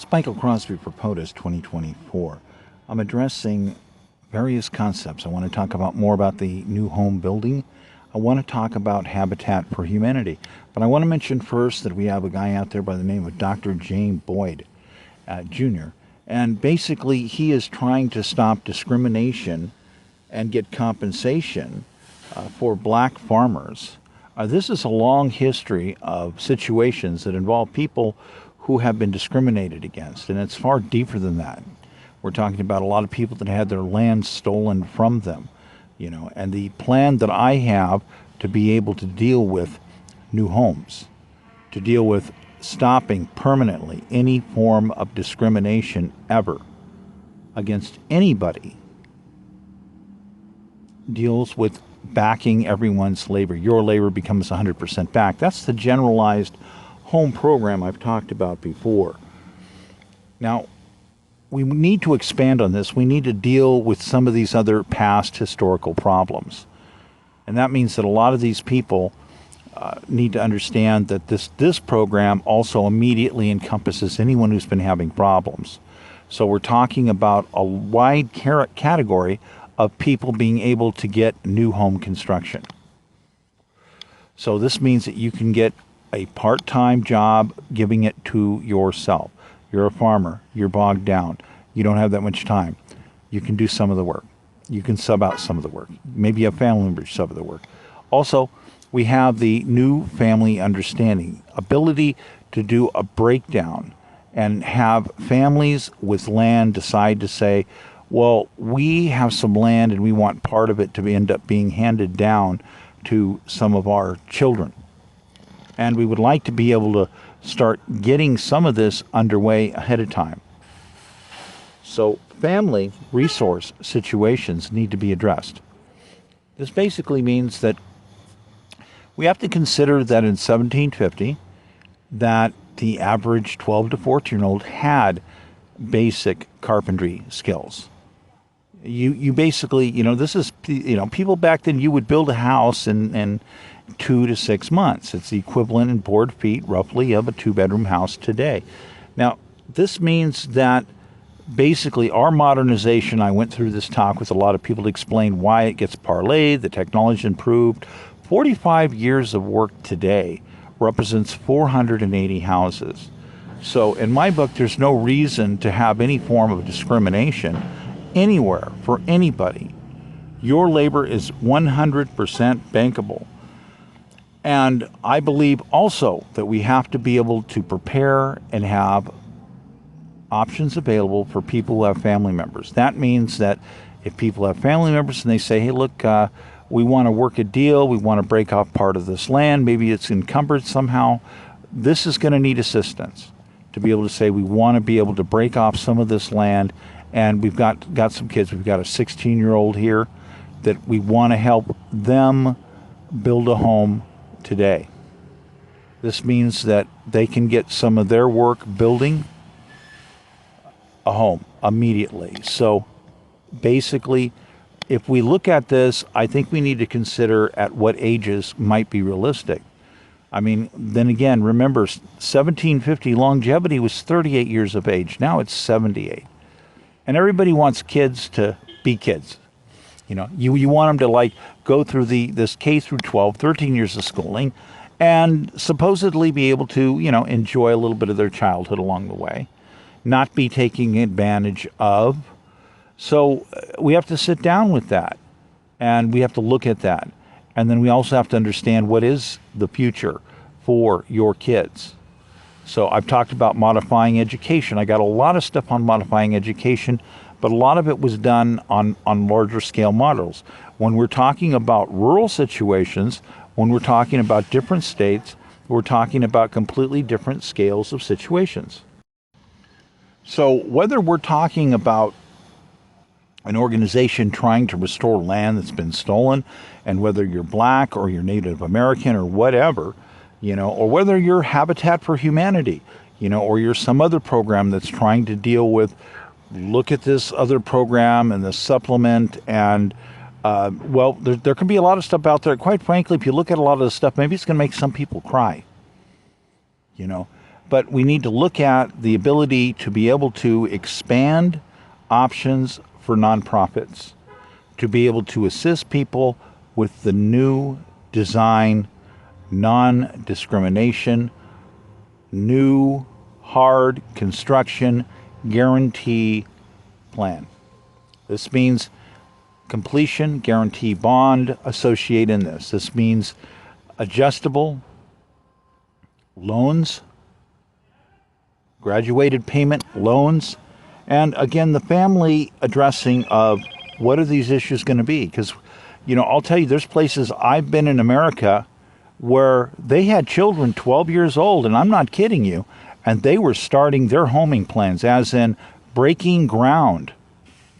It's Michael Crosby for POTUS 2024. I'm addressing various concepts. I want to talk about more about the new home building. I want to talk about Habitat for Humanity. But I want to mention first that we have a guy out there by the name of Dr. James Boyd, Jr. And basically, he is trying to stop discrimination and get compensation for black farmers. This is a long history of situations that involve people who have been discriminated against, and it's far deeper than that. We're talking about a lot of people that had their land stolen from them, and the plan that I have to be able to deal with new homes, to deal with stopping permanently any form of discrimination ever against anybody, deals with backing everyone's labor. Your labor becomes 100% back. That's the generalized home program I've talked about before. Now, we need to expand on this. We need to deal with some of these other past historical problems. And that means that a lot of these people need to understand that this program also immediately encompasses anyone who's been having problems. So we're talking about a wide category of people being able to get new home construction. So this means that you can get a part-time job giving it to yourself. You're a farmer, you're bogged down, you don't have that much time. You can do some of the work. You can sub out some of the work. Maybe you have family members sub of the work. Also, we have the new family understanding, ability to do a breakdown and have families with land decide to say, well, we have some land and we want part of it to end up being handed down to some of our children. And we would like to be able to start getting some of this underway ahead of time. So family resource situations need to be addressed. This basically means that we have to consider that in 1750, that the average 12 to 14-year-old had basic carpentry skills. You basically, this is, people back then, you would build a house in 2 to 6 months. It's the equivalent in board feet, roughly, of a 2-bedroom house today. Now, this means that basically our modernization, I went through this talk with a lot of people to explain why it gets parlayed, the technology improved. 45 years of work today represents 480 houses. So in my book, there's no reason to have any form of discrimination anywhere for anybody. Your labor is 100% bankable. And I believe also that we have to be able to prepare and have options available for people who have family members. That means that if people have family members and they say, hey, look, we want to work a deal, we want to break off part of this land, maybe it's encumbered somehow, this is going to need assistance to be able to say we want to be able to break off some of this land. And we've got some kids. We've got a 16-year-old here that we want to help them build a home today. This means that they can get some of their work building a home immediately. So basically, if we look at this, I think we need to consider at what ages might be realistic. I mean, then again, remember, 1750 longevity was 38 years of age. Now it's 78. And everybody wants kids to be kids. You want them to go through this K through 12, 13 years of schooling, and supposedly be able to, enjoy a little bit of their childhood along the way, not be taking advantage of. So we have to sit down with that, and we have to look at that. And then we also have to understand what is the future for your kids. So I've talked about modifying education. I got a lot of stuff on modifying education, but a lot of it was done on larger scale models. When we're talking about rural situations, when we're talking about different states, we're talking about completely different scales of situations. So whether we're talking about an organization trying to restore land that's been stolen, and whether you're black or you're Native American or whatever, or whether you're Habitat for Humanity, or you're some other program that's trying to deal with, look at this other program and the supplement, and there can be a lot of stuff out there. Quite frankly, if you look at a lot of the stuff, maybe it's going to make some people cry. but we need to look at the ability to be able to expand options for nonprofits, to be able to assist people with the new design, non-discrimination, new hard construction guarantee plan. This means completion guarantee bond associated in this. This means adjustable loans, graduated payment loans, and again, the family addressing of what are these issues going to be? Because, you know, I'll tell you, there's places I've been in America where they had children 12 years old, and I'm not kidding you, and they were starting their homing plans, as in breaking ground.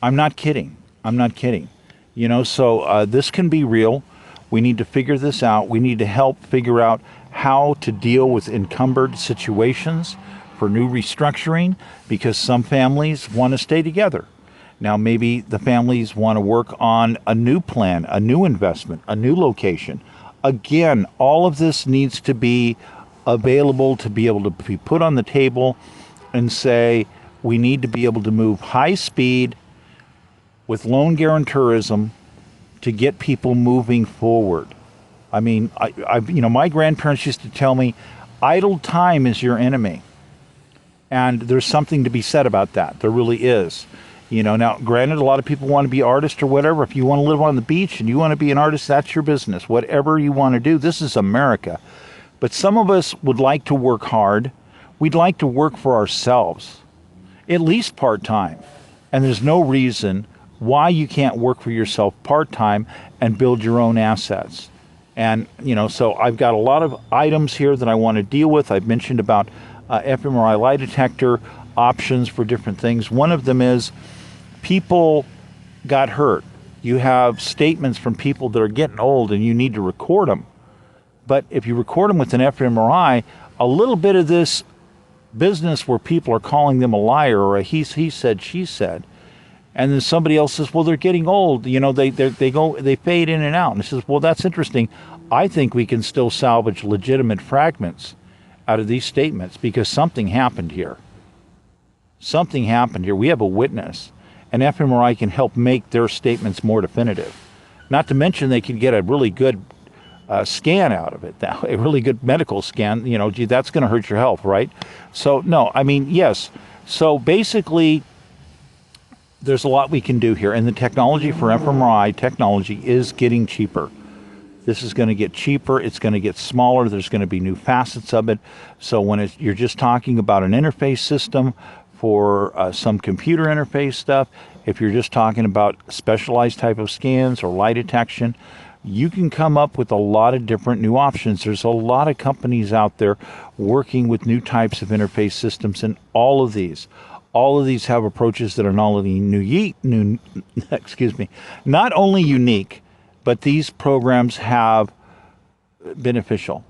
I'm not kidding. I'm not kidding. You know, so this can be real. We need to figure this out. We need to help figure out how to deal with encumbered situations for new restructuring, because some families want to stay together. Now, maybe the families want to work on a new plan, a new investment, a new location. Again, all of this needs to be available to be able to be put on the table and say, we need to be able to move high speed with loan guarantourism to get people moving forward. I mean, you know, my grandparents used to tell me, idle time is your enemy. And there's something to be said about that. There really is. You know, now, granted, a lot of people want to be artists or whatever. If you want to live on the beach and you want to be an artist, that's your business. Whatever you want to do, this is America. But some of us would like to work hard. We'd like to work for ourselves, at least part-time. And there's no reason why you can't work for yourself part-time and build your own assets. And, you know, so I've got a lot of items here that I want to deal with. I've mentioned about fMRI lie detector options for different things. One of them is people got hurt. You have statements from people that are getting old and you need to record them. But if you record them with an fMRI, a little bit of this business where people are calling them a liar or a he said, she said, and then somebody else says, well, they're getting old. You know, they fade in and out. And it says, well, that's interesting. I think we can still salvage legitimate fragments out of these statements because something happened here. Something happened here. We have a witness. And fMRI can help make their statements more definitive. Not to mention they can get a really good scan out of it, a really good medical scan. You know, gee, that's going to hurt your health, right? So, no, I mean, yes. So basically, there's a lot we can do here. And the technology for fMRI technology is getting cheaper. This is going to get cheaper. It's going to get smaller. There's going to be new facets of it. So when you're just talking about an interface system for some computer interface stuff, if you're just talking about specialized type of scans or lie detection, you can come up with a lot of different new options. There's a lot of companies out there working with new types of interface systems, and all of these have approaches that are not only not only unique, but these programs have beneficial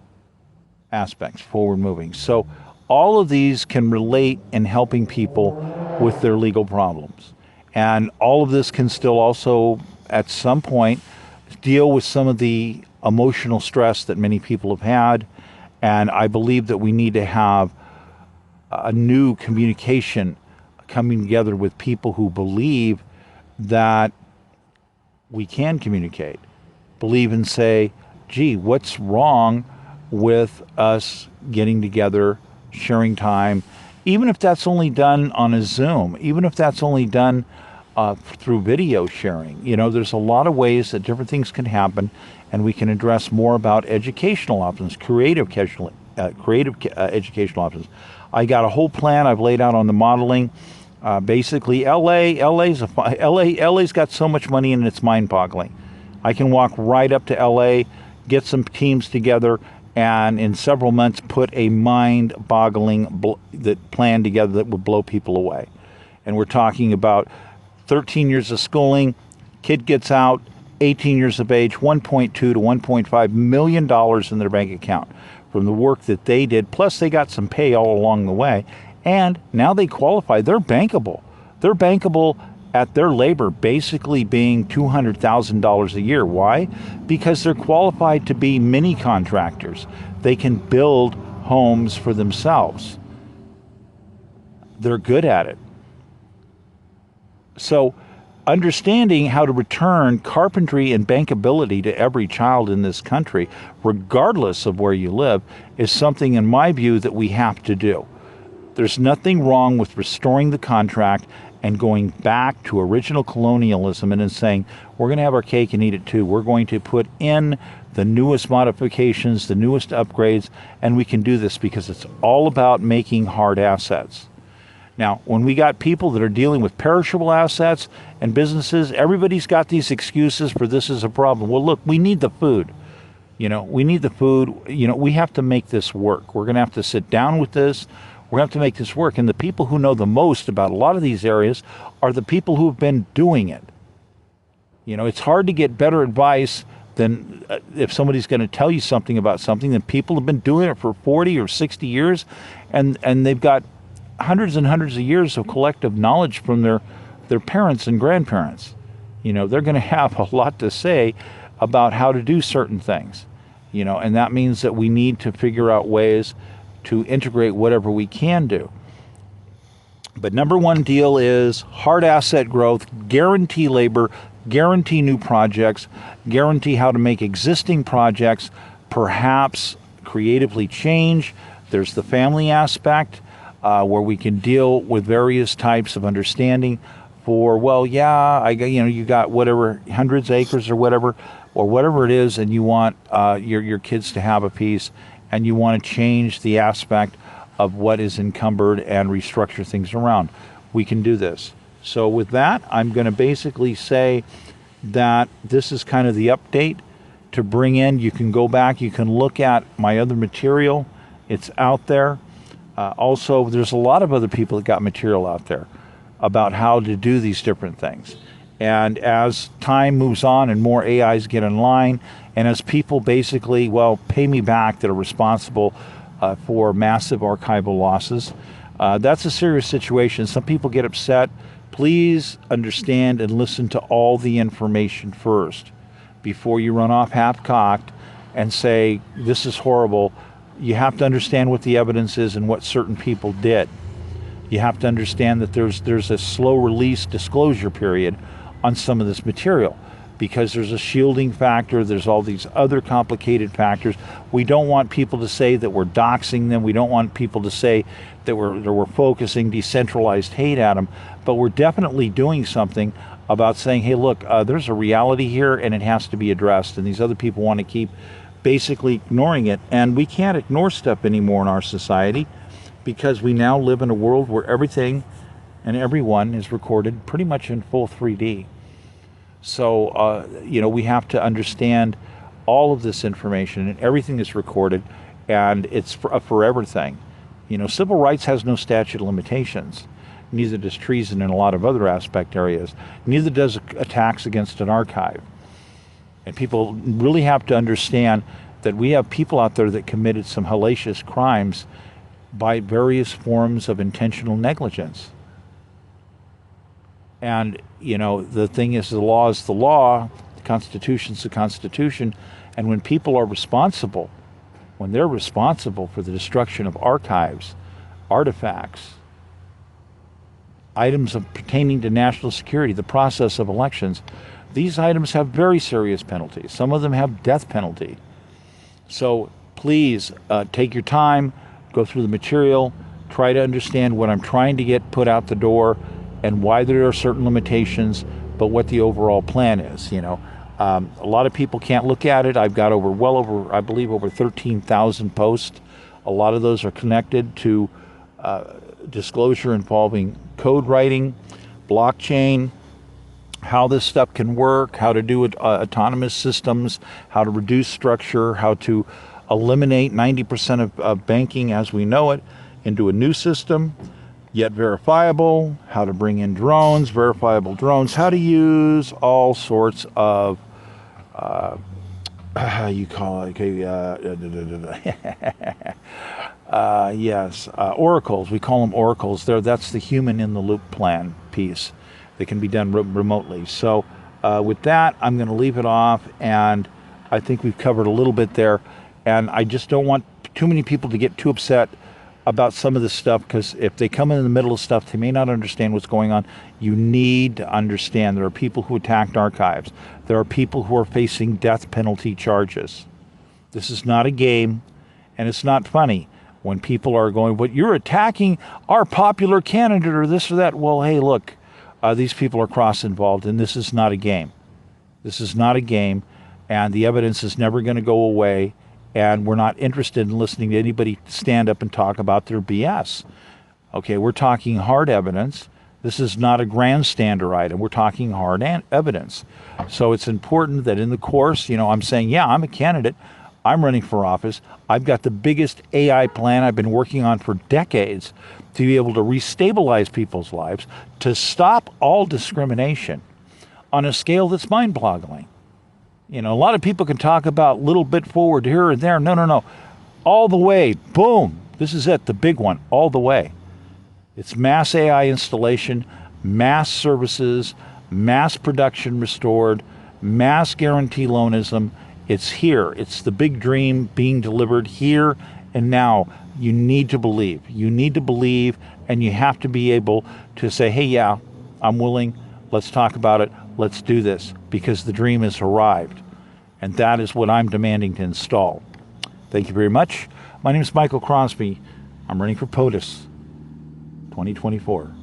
aspects, forward moving. So all of these can relate in helping people with their legal problems. And all of this can still also, at some point, deal with some of the emotional stress that many people have had. And I believe that we need to have a new communication coming together with people who believe that we can communicate, believe and say, gee, what's wrong with us getting together, sharing time, even if that's only done on a Zoom, even if that's only done through video sharing. You know, there's a lot of ways that different things can happen, and we can address more about educational options, creative educational options. I got a whole plan I've laid out on the modeling. Basically, LA's got so much money in it, it's mind-boggling. I can walk right up to LA, get some teams together, and in several months put a mind-boggling plan together that would blow people away. And we're talking about 13 years of schooling, kid gets out, 18 years of age, $1.2 to $1.5 million in their bank account from the work that they did, plus they got some pay all along the way. And now they qualify. They're bankable. They're bankable at their labor basically being $200,000 a year. Why? Because they're qualified to be mini contractors. They can build homes for themselves. They're good at it. So understanding how to return carpentry and bankability to every child in this country, regardless of where you live, is something, in my view, that we have to do. There's nothing wrong with restoring the contract and going back to original colonialism and then saying, we're going to have our cake and eat it too. We're going to put in the newest modifications, the newest upgrades, and we can do this because it's all about making hard assets. Now, when we got people that are dealing with perishable assets and businesses, everybody's got these excuses for this is a problem. Well, look, we need the food. We need the food. We have to make this work. We're going to have to sit down with this. We're going to have to make this work. And the people who know the most about a lot of these areas are the people who have been doing it. It's hard to get better advice than if somebody's going to tell you something about something, then people have been doing it for 40 or 60 years, and they've got hundreds and hundreds of years of collective knowledge from their parents and grandparents. They're going to have a lot to say about how to do certain things, and that means that we need to figure out ways to integrate whatever we can do. But number one deal is hard asset growth, guarantee labor, guarantee new projects, guarantee how to make existing projects perhaps creatively change. There's the family aspect, where we can deal with various types of understanding for, you got whatever, hundreds of acres or whatever it is, and you want your kids to have a piece, and you want to change the aspect of what is encumbered and restructure things around. We can do this. So with that, I'm going to basically say that this is kind of the update to bring in. You can go back, you can look at my other material. It's out there. Also, there's a lot of other people that got material out there about how to do these different things. And as time moves on and more AIs get in line, and as people basically, pay me back that are responsible for massive archival losses, that's a serious situation. Some people get upset. Please understand and listen to all the information first before you run off half-cocked and say, this is horrible. You have to understand what the evidence is and what certain people did. You have to understand that there's a slow release disclosure period on some of this material because there's a shielding factor. There's all these other complicated factors. We don't want people to say that we're doxing them. We don't want people to say that we're focusing decentralized hate at them. But we're definitely doing something about saying, hey, look, there's a reality here and it has to be addressed. And these other people want to keep basically ignoring it. And we can't ignore stuff anymore in our society because we now live in a world where everything and everyone is recorded pretty much in full 3D. So, we have to understand all of this information and everything is recorded, and it's a forever thing. Civil rights has no statute of limitations. Neither does treason in a lot of other aspect areas. Neither does attacks against an archive. And people really have to understand that we have people out there that committed some hellacious crimes by various forms of intentional negligence. And, the thing is, the law is the law, the Constitution's the Constitution, and when people are responsible, when they're responsible for the destruction of archives, artifacts, items pertaining to national security, the process of elections, these items have very serious penalties. Some of them have death penalty. So please take your time, go through the material, try to understand what I'm trying to get put out the door and why there are certain limitations, but what the overall plan is. A lot of people can't look at it. I've got I believe over 13,000 posts. A lot of those are connected to disclosure involving code writing, blockchain, how this stuff can work, how to do autonomous systems, how to reduce structure, how to eliminate 90% of banking as we know it into a new system, yet verifiable, how to bring in drones, verifiable drones, how to use all sorts of, oracles. We call them oracles. That's the human in the loop plan piece that can be done remotely. So with that, I'm going to leave it off, and I think we've covered a little bit there. And I just don't want too many people to get too upset about some of this stuff, because if they come in the middle of stuff, they may not understand what's going on. You need to understand there are people who attacked archives. There are people who are facing death penalty charges. This is not a game, and it's not funny when people are going, but you're attacking our popular candidate or this or that. Well, hey, look, these people are cross-involved, and this is not a game. This is not a game, and the evidence is never going to go away, and we're not interested in listening to anybody stand up and talk about their BS. Okay, we're talking hard evidence. This is not a grandstander item. We're talking hard evidence. So it's important that in the course, I'm saying, yeah, I'm a candidate. I'm running for office. I've got the biggest AI plan I've been working on for decades to be able to restabilize people's lives, to stop all discrimination on a scale that's mind-boggling. A lot of people can talk about a little bit forward here and there. No. All the way. Boom. This is it, the big one, all the way. It's mass AI installation, mass services, mass production restored, mass guarantee loanism. It's here. It's the big dream being delivered here and now. You need to believe. You need to believe, and you have to be able to say, hey, yeah, I'm willing. Let's talk about it. Let's do this, because the dream has arrived. And that is what I'm demanding to install. Thank you very much. My name is Michael Crosby. I'm running for POTUS 2024.